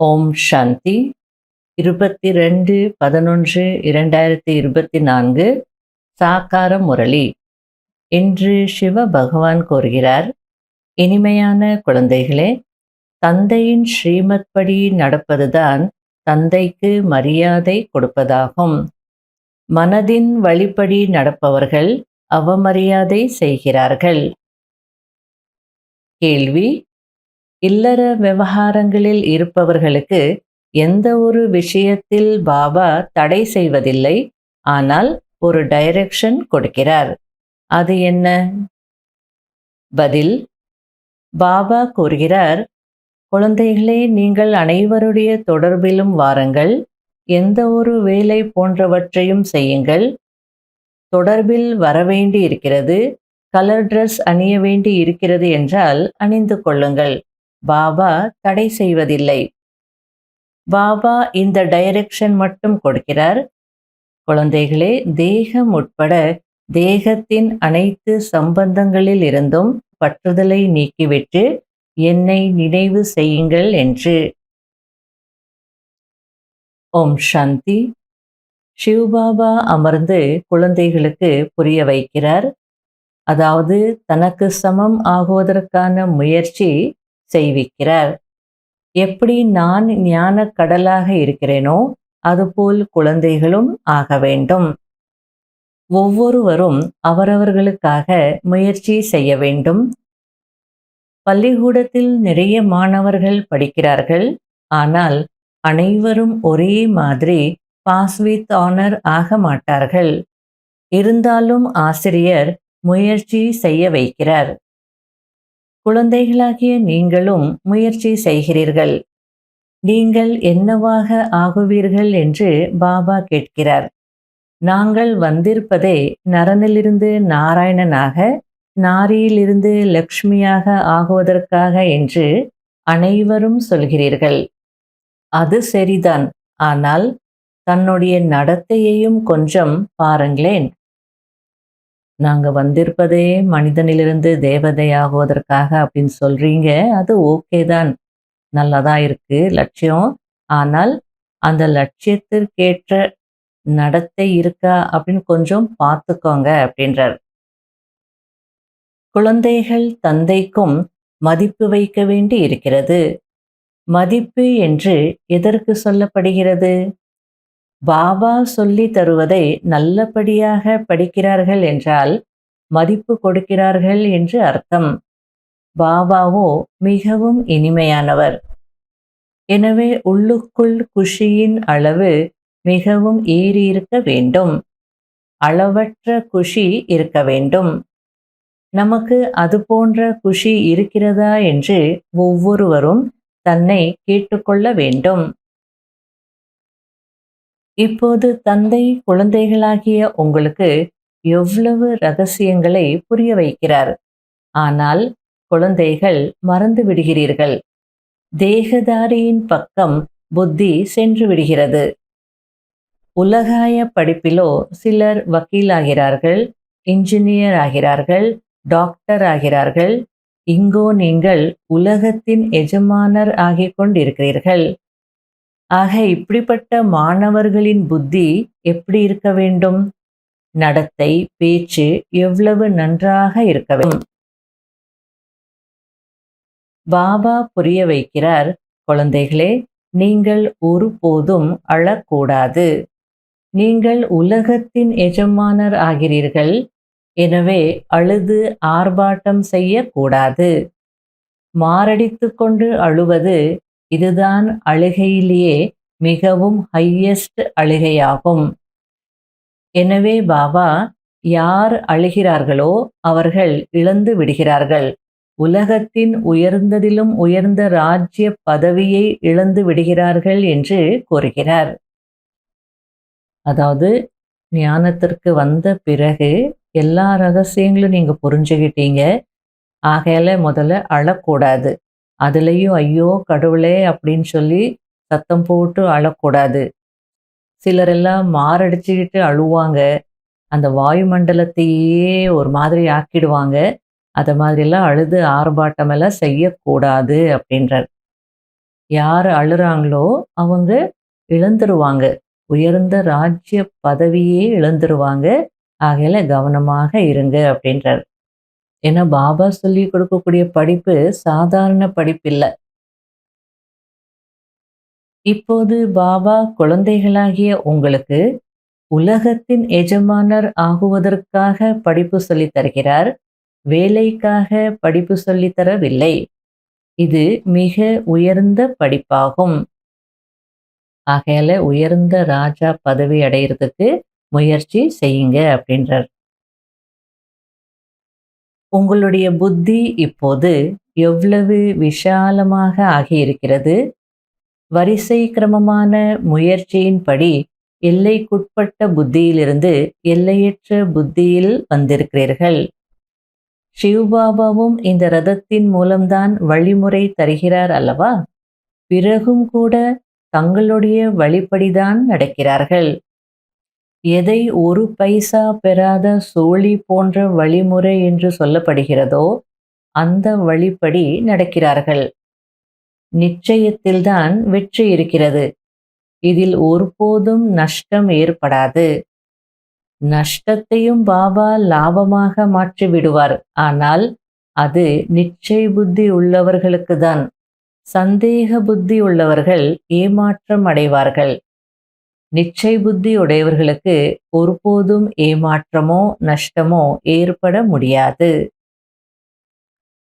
ஓம் சாந்தி 22/11/2024 சாக்கார முரளி. இன்று சிவ பகவான் கூறுகிறார், இனிமையான குழந்தைகளே, தந்தையின் ஸ்ரீமத் படி நடப்பதுதான் தந்தைக்கு மரியாதை கொடுப்பதாகும். மனதின் வழிப்படி நடப்பவர்கள் அவமரியாதை செய்கிறார்கள். கேள்வி: இல்லற விவகாரங்களில் இருப்பவர்களுக்கு எந்த ஒரு விஷயத்தில் பாபா தடை செய்வதில்லை, ஆனால் ஒரு டைரக்ஷன் கொடுக்கிறார். அது என்ன? பதில்: பாபா கூறுகிறார், குழந்தைகளே, நீங்கள் அனைவருடைய தொடர்பிலும் வாருங்கள், எந்த ஒரு வேலை போன்றவற்றையும் செய்யுங்கள். தொடர்பில் வரவேண்டி இருக்கிறது, கலர் ட்ரெஸ் அணிய வேண்டி இருக்கிறது என்றால் அணிந்து கொள்ளுங்கள். பாபா தடை செய்வதில்லை. பாபா இந்த டைரக்ஷன் மட்டும் கொடுக்கிறார். குழந்தைகளே, தேகம் உட்பட தேகத்தின் அனைத்து சம்பந்தங்களில் இருந்தும் பற்றுதலை நீக்கிவிட்டு என்னை நினைவு செய்யுங்கள் என்று. ஓம் சாந்தி. சிவபாபா அமர்ந்து குழந்தைகளுக்கு புரிய வைக்கிறார். அதாவது தனக்கு சமம் ஆகுவதற்கான முயற்சி செய்விக்கிறார். எப்படி நான் ஞான கடலாக இருக்கிறேனோ அதுபோல் குழந்தைகளும் ஆக வேண்டும். ஒவ்வொருவரும் அவரவர்களுக்காக முயற்சி செய்ய வேண்டும். பள்ளிக்கூடத்தில் நிறைய மாணவர்கள் படிக்கிறார்கள், ஆனால் அனைவரும் ஒரே மாதிரி பாஸ் வித் ஆனர் ஆக மாட்டார்கள். இருந்தாலும் ஆசிரியர் முயற்சி செய்ய வைக்கிறார். குழந்தைகளாகிய நீங்களும் முயற்சி செய்கிறீர்கள். நீங்கள் என்னவாக ஆகுவீர்கள் என்று பாபா கேட்கிறார். நாங்கள் வந்திருப்பதே நரனிலிருந்து நாராயணனாக, நாரியிலிருந்து லக்ஷ்மியாக ஆகுவதற்காக என்று அனைவரும் சொல்கிறீர்கள். அது சரிதான், ஆனால் தன்னுடைய நடத்தையையும் கொஞ்சம் பாருங்களேன். நாங்க வந்திருப்பதே மனிதனிலிருந்து தேவதை ஆகுவதற்காக அப்படின்னு சொல்றீங்க. அது ஓகே தான், நல்லதா இருக்கு லட்சியம். ஆனால் அந்த லட்சியத்திற்கேற்ற நடத்தை இருக்கா அப்படின்னு கொஞ்சம் பார்த்துக்கோங்க அப்படின்றார். குழந்தைகள் தந்தைக்கும் மதிப்பு வைக்க வேண்டி இருக்கிறது. மதிப்பு என்று எதற்கு சொல்லப்படுகிறது? பாபா சொல்லி தருவதை நல்லபடியாக படிக்கிறார்கள் என்றால் மதிப்பு கொடுக்கிறார்கள் என்று அர்த்தம். பாபாவோ மிகவும் இனிமையானவர். எனவே உள்ளுக்குள் குஷியின் அளவு மிகவும் ஏறியிருக்க வேண்டும். அளவற்ற குஷி இருக்க வேண்டும். நமக்கு அது போன்ற குஷி இருக்கிறதா என்று ஒவ்வொருவரும் தன்னை கேட்டுக்கொள்ள வேண்டும். இப்போது தந்தை குழந்தைகளாகிய உங்களுக்கு எவ்வளவு ரகசியங்களை புரிய வைக்கிறார். ஆனால் குழந்தைகள் மறந்து விடுகிறீர்கள். தேகதாரியின் பக்கம் புத்தி சென்று விடுகிறது. உலகாய படிப்பிலோ சிலர் வக்கீலாகிறார்கள், இன்ஜினியர் ஆகிறார்கள், டாக்டர் ஆகிறார்கள். இங்கோ நீங்கள் உலகத்தின் எஜமானர் ஆகிக் கொண்டிருக்கிறீர்கள். ஆக இப்படிப்பட்ட மாணவர்களின் புத்தி எப்படி இருக்க வேண்டும்? நடத்தை, பேச்சு எவ்வளவு நன்றாக இருக்க வேண்டும். பாபா புரிய வைக்கிறார், குழந்தைகளே, நீங்கள் ஒருபோதும் அழக்கூடாது. நீங்கள் உலகத்தின் எஜமானர் ஆகிறீர்கள். எனவே அழுது ஆர்ப்பாட்டம் செய்யக்கூடாது. மாரடித்து கொண்டு அழுவது இதுதான் அழுகையிலேயே மிகவும் ஹையஸ்ட் அழுகையாகும். எனவே பாபா, யார் அழுகிறார்களோ அவர்கள் இழந்து விடுகிறார்கள். உலகத்தின் உயர்ந்ததிலும் உயர்ந்த ராஜ்ய பதவியை இழந்து விடுகிறார்கள் என்று கூறுகிறார். அதாவது ஞானத்திற்கு வந்த பிறகு எல்லா ரகசியங்களும் நீங்க புரிஞ்சுக்கிட்டீங்க. ஆகையால முதல்ல அழக்கூடாது. அதுலேயும் ஐயோ கடவுளே அப்படின்னு சொல்லி சத்தம் போட்டு அழக்கூடாது. சிலரெல்லாம் மாரடிச்சுக்கிட்டு அழுவாங்க. அந்த வாயுமண்டலத்தையே ஒரு மாதிரி ஆக்கிடுவாங்க. அதை மாதிரிலாம் அழுது ஆர்ப்பாட்டமெல்லாம் செய்யக்கூடாது அப்படின்றார். யார் அழுறாங்களோ அவங்க இழந்துருவாங்க. உயர்ந்த ராஜ்ய பதவியே இழந்துருவாங்க. ஆகையில கவனமாக இருங்க அப்படின்றார். ஏன்னா பாபா சொல்லிக் கொடுக்கக்கூடிய படிப்பு சாதாரண படிப்பில்ல. இப்போது பாபா குழந்தைகளாகிய உங்களுக்கு உலகத்தின் எஜமானர் ஆகுவதற்காக படிப்பு சொல்லித் தருகிறார். வேலைக்காக படிப்பு சொல்லித் தரவில்லை. இது மிக உயர்ந்த படிப்பாகும். ஆகையால உயர்ந்த ராஜா பதவி அடையிறதுக்கு முயற்சி செய்யுங்க அப்படின்றார். உங்களுடைய புத்தி இப்போது எவ்வளவு விஷாலமாக ஆகியிருக்கிறது. வரிசை கிரமமான முயற்சியின்படி எல்லைக்குட்பட்ட புத்தியிலிருந்து எல்லையற்ற புத்தியில் வந்திருக்கிறீர்கள். சிவபாபாவும் இந்த ரதத்தின் மூலம்தான் வழிமுறை தருகிறார் அல்லவா? பிறகும் கூட தங்களுடைய வழிப்படிதான் நடக்கிறார்கள். எதை ஒரு பைசா பெறாத சோழி போன்ற வழிமுறை என்று சொல்லப்படுகிறதோ அந்த வழிப்படி நடக்கிறார்கள். நிச்சயத்தில்தான் வெற்றி இருக்கிறது. இதில் ஒருபோதும் நஷ்டம் ஏற்படாது. நஷ்டத்தையும் பாபா லாபமாக மாற்றி விடுவார். ஆனால் அது நிச்சய புத்தி உள்ளவர்களுக்கு தான். சந்தேக புத்தி உள்ளவர்கள் ஏமாற்றம் அடைவார்கள். நிச்சய புத்தி உடையவர்களுக்கு ஒருபோதும் ஏமாற்றமோ நஷ்டமோ ஏற்பட முடியாது.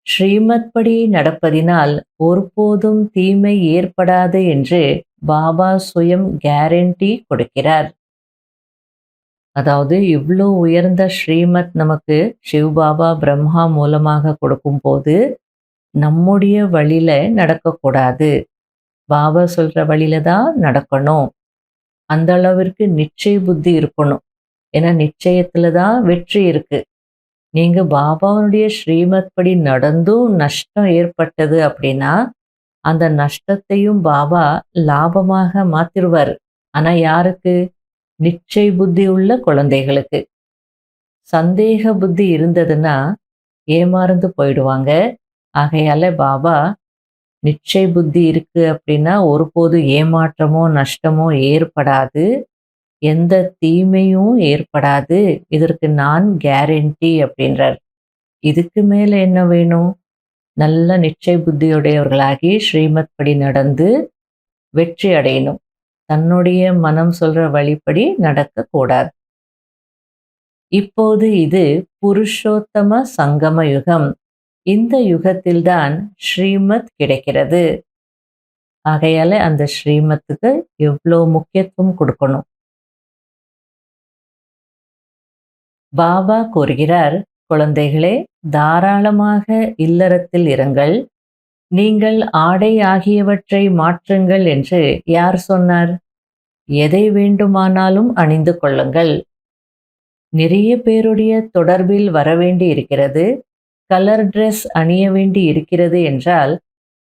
ஸ்ரீமத் படி நடப்பதினால் ஒருபோதும் தீமை ஏற்படாது என்று பாபா சுயம் கேரண்டி கொடுக்கிறார். அதாவது இவ்வளோ உயர்ந்த ஸ்ரீமத் நமக்கு சிவபாபா பிரம்மா மூலமாக கொடுக்கும் போது நம்முடைய வழியில நடக்கக்கூடாது. பாபா சொல்ற வழியில தான் நடக்கணும். அந்த அளவிற்கு நிச்சய புத்தி இருக்கணும். ஏன்னா நிச்சயத்துல தான் வெற்றி இருக்கு. நீங்க பாபாவுடைய ஸ்ரீமத் படி நடந்தும் நஷ்டம் ஏற்பட்டது அப்படின்னா அந்த நஷ்டத்தையும் பாபா லாபமாக மாத்திருவார். ஆனா யாருக்கு? நிச்சய புத்தி உள்ள குழந்தைகளுக்கு. சந்தேக புத்தி இருந்ததுன்னா ஏமாறந்து போயிடுவாங்க. ஆகையால பாபா நிச்சய புத்தி இருக்கு அப்படின்னா ஒருபோது ஏமாற்றமோ நஷ்டமோ ஏற்படாது. எந்த தீமையும் ஏற்படாது. இதற்கு நான் கேரண்டி அப்படின்றார். இதுக்கு மேல என்ன வேணும்? நல்ல நிச்சய புத்தியுடையவர்களாகி ஸ்ரீமத் படி நடந்து வெற்றி அடையணும். தன்னுடைய மனம் சொல்ற வழிப்படி நடக்கக்கூடாது. இப்போது இது புருஷோத்தம சங்கம யுகம். இந்த யுகத்தில்தான் ஸ்ரீமத் கிடைக்கிறது. ஆகையால அந்த ஸ்ரீமத்துக்கு எவ்வளோ முக்கியத்துவம் கொடுக்கணும். பாபா கூறுகிறார், குழந்தைகளே, தாராளமாக இல்லறத்தில் இருங்கள். நீங்கள் ஆடை ஆகியவற்றை மாற்றுங்கள் என்று யார் சொன்னார்? எதை வேண்டுமானாலும் அணிந்து கொள்ளுங்கள். நிறைய பேருடைய தொடர்பில் வரவேண்டி இருக்கிறது. கலர் ட்ரெஸ் அணிய வேண்டி இருக்கிறது என்றால்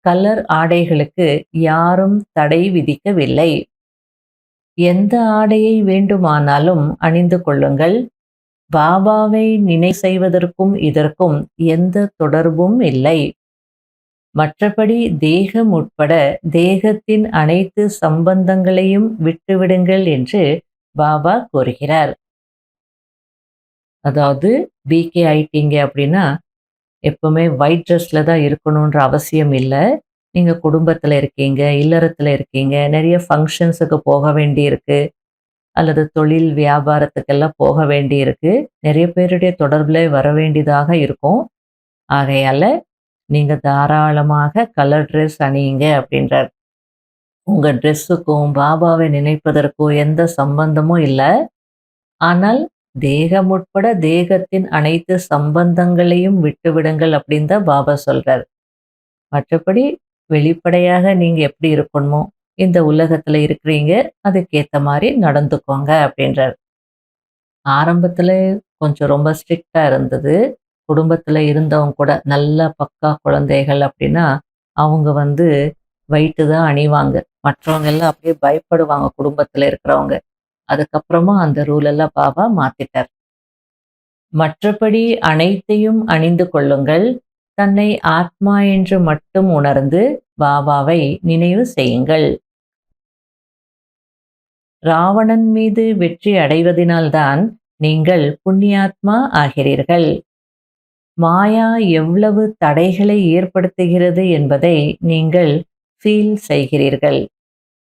கலர் ஆடைகளுக்கு யாரும் தடை விதிக்கவில்லை. எந்த ஆடையை வேண்டுமானாலும் அணிந்து கொள்ளுங்கள். பாபாவை நினை செய்வதற்கும் இதற்கும் எந்த தொடர்பும் இல்லை. மற்றபடி தேகம் உட்பட தேகத்தின் அனைத்து சம்பந்தங்களையும் விட்டுவிடுங்கள் என்று பாபா கூறுகிறார். அதாவது பிகே ஆயிட்டீங்க அப்படின்னா எப்பவுமே ஒயிட் ட்ரெஸ்ல தான் இருக்கணுன்ற அவசியம் இல்லை. நீங்க குடும்பத்துல இருக்கீங்க, இல்லறத்துல இருக்கீங்க, நிறைய ஃபங்க்ஷன்ஸுக்கு போக வேண்டி இருக்கு, அல்லது தொழில் வியாபாரத்துக்கெல்லாம் போக வேண்டி இருக்கு. நிறைய பேருடைய தொடர்புல வர வேண்டியதாக இருக்கும். ஆகையால நீங்க தாராளமாக கலர் ட்ரெஸ் அணியுங்க அப்படின்றார். உங்க ட்ரெஸ்ஸுக்கும் பாபாவை நினைப்பதற்கும் எந்த சம்பந்தமும் இல்லை. ஆனால் தேகம் உட்பட தேகத்தின் அனைத்து சம்பந்தங்களையும் விட்டுவிடுங்கள் அப்படின்னு தான் பாபா சொல்றார். மற்றபடி வெளிப்படையாக நீங்க எப்படி இருக்கணுமோ இந்த உலகத்துல இருக்கிறீங்க, அதுக்கேத்த மாதிரி நடந்துக்கோங்க அப்படின்றார். ஆரம்பத்துல கொஞ்சம் ரொம்ப ஸ்ட்ரிக்டா இருந்தது. குடும்பத்துல இருந்தவங்க கூட நல்ல பக்கா குழந்தைகள் அப்படின்னா அவங்க ஒயிட்டு தான் அணிவாங்க. மற்றவங்க எல்லாம் அப்படியே பயப்படுவாங்க குடும்பத்துல இருக்கிறவங்க. அதுக்கப்புறமா அந்த ரூல் எல்லாம் பாபா மாத்திட்டார். மற்றபடி அனைத்தையும் அணிந்து கொள்ளுங்கள். தன்னை ஆத்மா என்று மட்டும் உணர்ந்து பாபாவை நினைவு செய்யுங்கள். ராவணன் மீது வெற்றி அடைவதினால்தான் நீங்கள் புண்ணியாத்மா ஆகிறீர்கள். மாயா எவ்வளவு தடைகளை ஏற்படுத்துகிறது என்பதை நீங்கள் ஃபீல் செய்கிறீர்கள்.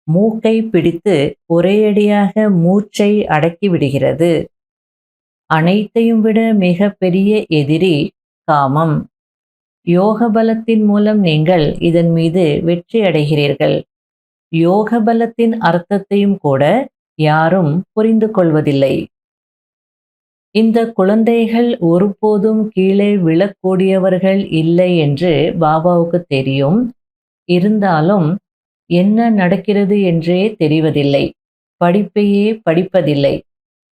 மூக்கை பிடித்து ஒரேயடியாக மூச்சை அடக்கி விடுகிறது. அனைத்தையும் விட மிக பெரிய எதிரி காமம். யோக பலத்தின் மூலம் நீங்கள் இதன் மீது வெற்றி அடைகிறீர்கள். யோக பலத்தின் அர்த்தத்தையும் கூட யாரும் புரிந்து கொள்வதில்லை. இந்த குழந்தைகள் ஒருபோதும் கீழே விழக்கூடியவர்கள் இல்லை என்று பாபாவுக்கு தெரியும். இருந்தாலும் என்ன நடக்கிறது என்றே தெரிவதில்லை. படிப்பையே படிப்பதில்லை.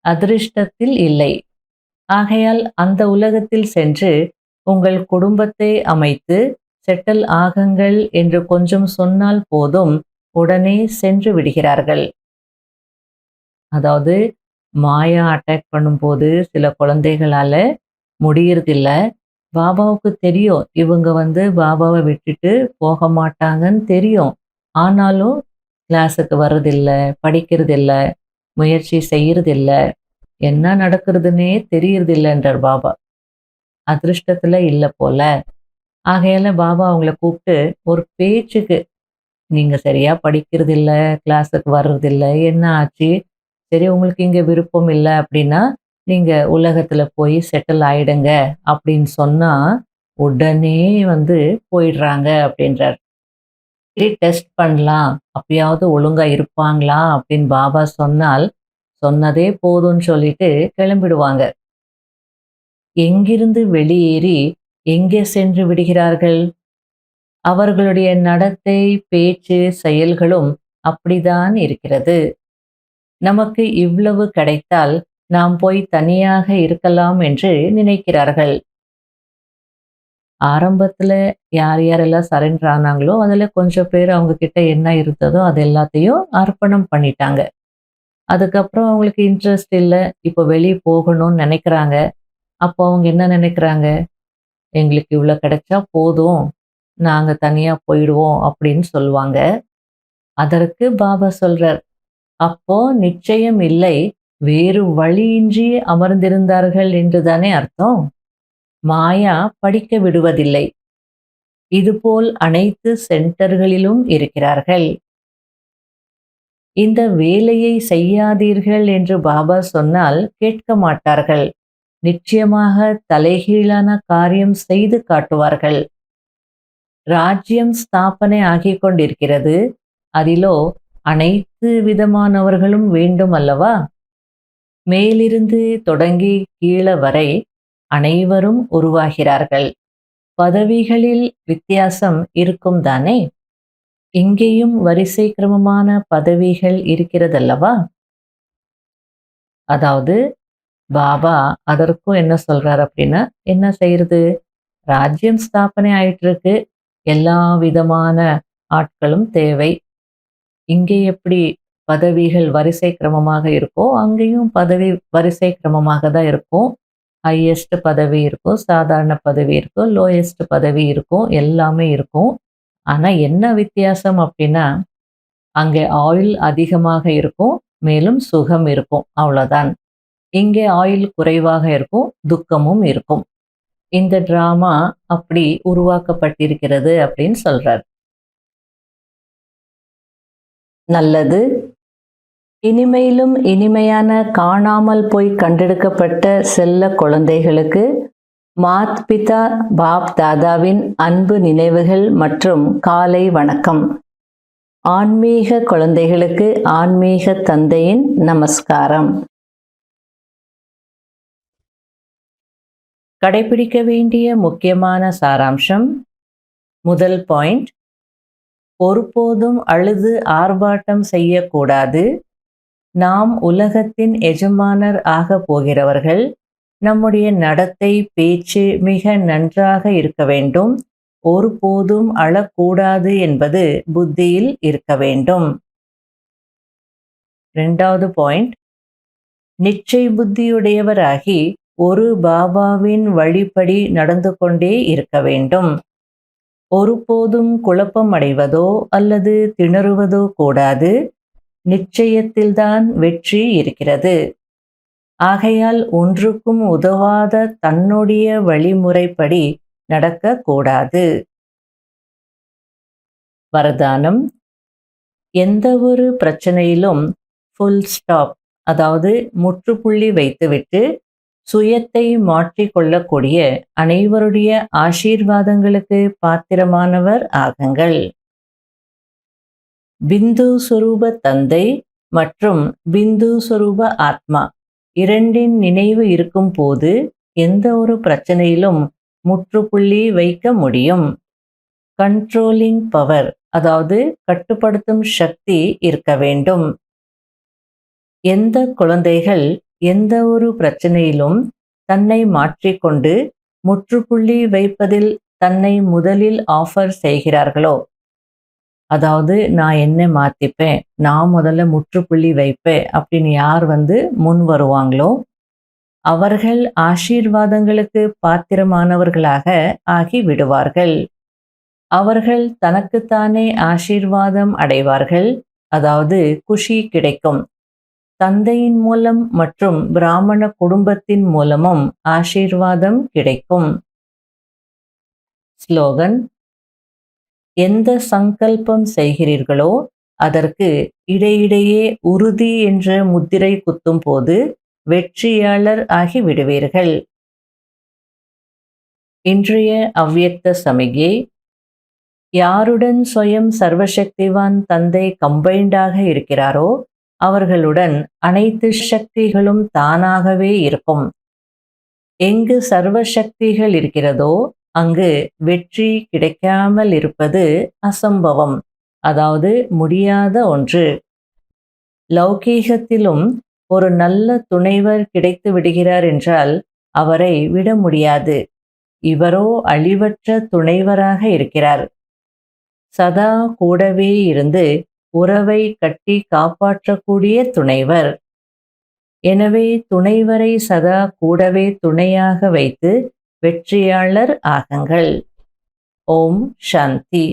அதிர்ஷ்டத்தில் இல்லை. ஆகையால் அந்த உலகத்தில் சென்று உங்கள் குடும்பத்தை அமைத்து செட்டில் ஆகுங்கள் என்று கொஞ்சம் சொன்னால் போதும், உடனே சென்று விடுகிறார்கள். அதாவது மாயா அட்டாக் பண்ணும்போது சில குழந்தைகளால முடியறதில்ல. பாபாவுக்கு தெரியும் இவங்க பாபாவை விட்டுட்டு போக மாட்டாங்கன்னு தெரியும். ஆனாலும் கிளாஸுக்கு வர்றதில்ல, படிக்கிறதில்ல, முயற்சி செய்யறதில்ல, என்ன நடக்கிறதுனே தெரியறதில்லைன்றார் பாபா. அதிர்ஷ்டத்துல இல்லை போல. ஆகையால பாபா அவங்கள கூப்பிட்டு ஒரு பேச்சுக்கு, நீங்க சரியா படிக்கிறதில்ல, கிளாஸுக்கு வர்றதில்ல, என்ன ஆச்சு? சரி, உங்களுக்கு இங்க விருப்பம் இல்லை அப்படின்னா நீங்க உலகத்துல போய் செட்டில் ஆயிடுங்க அப்படின்னு சொன்னா உடனே போயிடுறாங்க அப்படின்றார். சரி, டெஸ்ட் பண்ணலாம், அப்பயாவது ஒழுங்கா இருப்பாங்களா அப்படின்னு பாபா சொன்னால் சொன்னதே போதும்னு சொல்லிட்டு கிளம்பிடுவாங்க. எங்கிருந்து வெளியேறி எங்கே சென்று விடுகிறார்கள்? அவர்களுடைய நடத்தை, பேச்சு, செயல்களும் அப்படிதான் இருக்கிறது. நமக்கு இவ்வளவு கிடைத்தால் நாம் போய் தனியாக இருக்கலாம் என்று நினைக்கிறார்கள். ஆரம்பத்துல யார் யாரெல்லாம் சரண்டர் ஆனாங்களோ அதுல கொஞ்சம் பேர் அவங்க கிட்ட என்ன இருந்ததோ அது எல்லாத்தையும் அர்ப்பணம் பண்ணிட்டாங்க. அதுக்கப்புறம் அவங்களுக்கு இன்ட்ரெஸ்ட் இல்லை, இப்போ வெளியே போகணும்னு நினைக்கிறாங்க. அப்போ அவங்க என்ன நினைக்கிறாங்க? எங்களுக்கு இவ்வளோ கிடைச்சா போதும், நாங்க தனியா போயிடுவோம் அப்படின்னு சொல்லுவாங்க. அதற்கு பாபா சொல்றார், அப்போ நிச்சயம் இல்லை, வேறு வழியின்றி அமர்ந்திருந்தார்கள் என்றுதானே அர்த்தம். மாயா படிக்க விடுவதில்லை. இதுபோல் அனைத்து சென்டர்களிலும் இருக்கிறார்கள். இந்த வேலையை செய்யாதீர்கள் என்று பாபா சொன்னால் கேட்க மாட்டார்கள். நிச்சயமாக தலைகீழான காரியம் செய்து காட்டுவார்கள். ராஜ்யம் ஸ்தாபனை ஆகிக் கொண்டிருக்கிறது. அதிலோ அனைத்து விதமானவர்களும் வேண்டும் அல்லவா? மேலிருந்து தொடங்கி கீழே வரை அனைவரும் உருவாகிறார்கள். பதவிகளில் வித்தியாசம் இருக்கும் தானே? இங்கேயும் வரிசை கிரமமான பதவிகள் இருக்கிறதல்லவா? அதாவது பாபா அதற்கும் என்ன சொல்றார் அப்படின்னா, என்ன செய்யறது? ராஜ்யம் ஸ்தாபனை ஆயிட்டு இருக்கு, எல்லா விதமான ஆட்களும் தேவை. இங்கே எப்படி பதவிகள் வரிசை கிரமமாக இருக்கோ அங்கேயும் பதவி வரிசை கிரமமாக தான் இருக்கும். ஹையஸ்ட் பதவி இருக்கும், சாதாரண பதவி இருக்கும், லோயஸ்ட் பதவி இருக்கும், எல்லாமே இருக்கும். ஆனா என்ன வித்தியாசம் அப்படின்னா, அங்கே ஆயுள் அதிகமாக இருக்கும், மேலும் சுகம் இருக்கும், அவ்வளவுதான். இங்கே ஆயுள் குறைவாக இருக்கும், துக்கமும் இருக்கும். இந்த டிராமா அப்படி உருவாக்கப்பட்டிருக்கிறது அப்படின்னு சொல்றார். நல்லது. இனிமையிலும் இனிமையான காணாமல் போய் கண்டெடுக்கப்பட்ட செல்ல குழந்தைகளுக்கு மாத் பிதா பாப் தாதாவின் அன்பு நினைவுகள் மற்றும் காலை வணக்கம். ஆன்மீக குழந்தைகளுக்கு ஆன்மீக தந்தையின் நமஸ்காரம். கடைபிடிக்க வேண்டிய முக்கியமான சாராம்சம். முதல் பாயிண்ட், ஒருபோதும் அழுது ஆர்ப்பாட்டம் செய்யக்கூடாது. நாம் உலகத்தின் எஜமானர் ஆக போகிறவர்கள். நம்முடைய நடத்தை, பேச்சு மிக நன்றாக இருக்க வேண்டும். ஒருபோதும் அழக்கூடாது என்பது புத்தியில் இருக்க வேண்டும். இரண்டாவது பாயிண்ட், நிச்சய புத்தியுடையவராகி ஒரு பாபாவின் வழிப்படி நடந்து கொண்டே இருக்க வேண்டும். ஒருபோதும் குழப்பம் அடைவதோ அல்லது திணறுவதோ கூடாது. நிச்சயத்தில்தான் வெற்றி இருக்கிறது. ஆகையால் ஒன்றுக்கும் உதவாத தன்னுடைய வழிமுறைப்படி நடக்கக்கூடாது. வரதானம்: எந்த ஒரு பிரச்சனையிலும் ஃபுல் ஸ்டாப், அதாவது முற்றுப்புள்ளி வைத்துவிட்டு சுயத்தை மாற்றிக்கொள்ளக்கூடிய அனைவருடைய ஆசீர்வாதங்களுக்கு பாத்திரமானவர் ஆகுங்கள். பிந்து சொரூப தந்தை மற்றும் பிந்து சொரூப ஆத்மா இரண்டின் நினைவு இருக்கும் போது எந்த ஒரு பிரச்சனையிலும் முற்றுப்புள்ளி வைக்க முடியும். கண்ட்ரோலிங் பவர், அதாவது கட்டுப்படுத்தும் சக்தி இருக்க வேண்டும். எந்த குழந்தைகள் எந்த ஒரு பிரச்சனையிலும் தன்னை மாற்றிக்கொண்டு முற்றுப்புள்ளி வைப்பதில் தன்னை முதலில் ஆஃபர் செய்கிறார்களோ, அதாவது நான் என்ன மாத்திப்பேன், நான் முதல்ல முற்றுப்புள்ளி வைப்பேன் அப்படின்னு யார் முன் வருவாங்களோ அவர்கள் ஆசீர்வாதங்களுக்கு பாத்திரமானவர்களாக ஆகி விடுவார்கள். அவர்கள் தனக்குத்தானே ஆசீர்வாதம் அடைவார்கள், அதாவது குஷி கிடைக்கும். தந்தையின் மூலம் மற்றும் பிராமண குடும்பத்தின் மூலமும் ஆசீர்வாதம் கிடைக்கும். ஸ்லோகன்: எந்த சங்கல்பம் செய்கிறீர்களோ அதற்கு இடையிடையே உறுதி என்ற முத்திரை குத்தும் போது வெற்றியாளர் ஆகி விடுவீர்கள். இன்றைய அவ்வியக்த சமிகை: யாருடன் ஸ்வயம் சர்வசக்திவான் தந்தை கம்பைண்டாக இருக்கிறாரோ அவர்களுடன் அனைத்து சக்திகளும் தானாகவே இருக்கும். எங்கு சர்வசக்திகள் இருக்கிறதோ அங்கு வெற்றி கிடைக்காமல் இருப்பது அசம்பவம், அதாவது முடியாத ஒன்று. லௌகீகத்திலும் ஒரு நல்ல துணைவர் கிடைத்து விடுகிறார் என்றால் அவரை விட முடியாது. இவரோ அழிவற்ற துணைவராக இருக்கிறார். சதா கூடவே இருந்து உறவை கட்டி காப்பாற்றக்கூடிய துணைவர். எனவே துணைவரை சதா கூடவே துணையாக வைத்து வெற்றியாளர் ஆகுங்கள். ஓம் சாந்தி.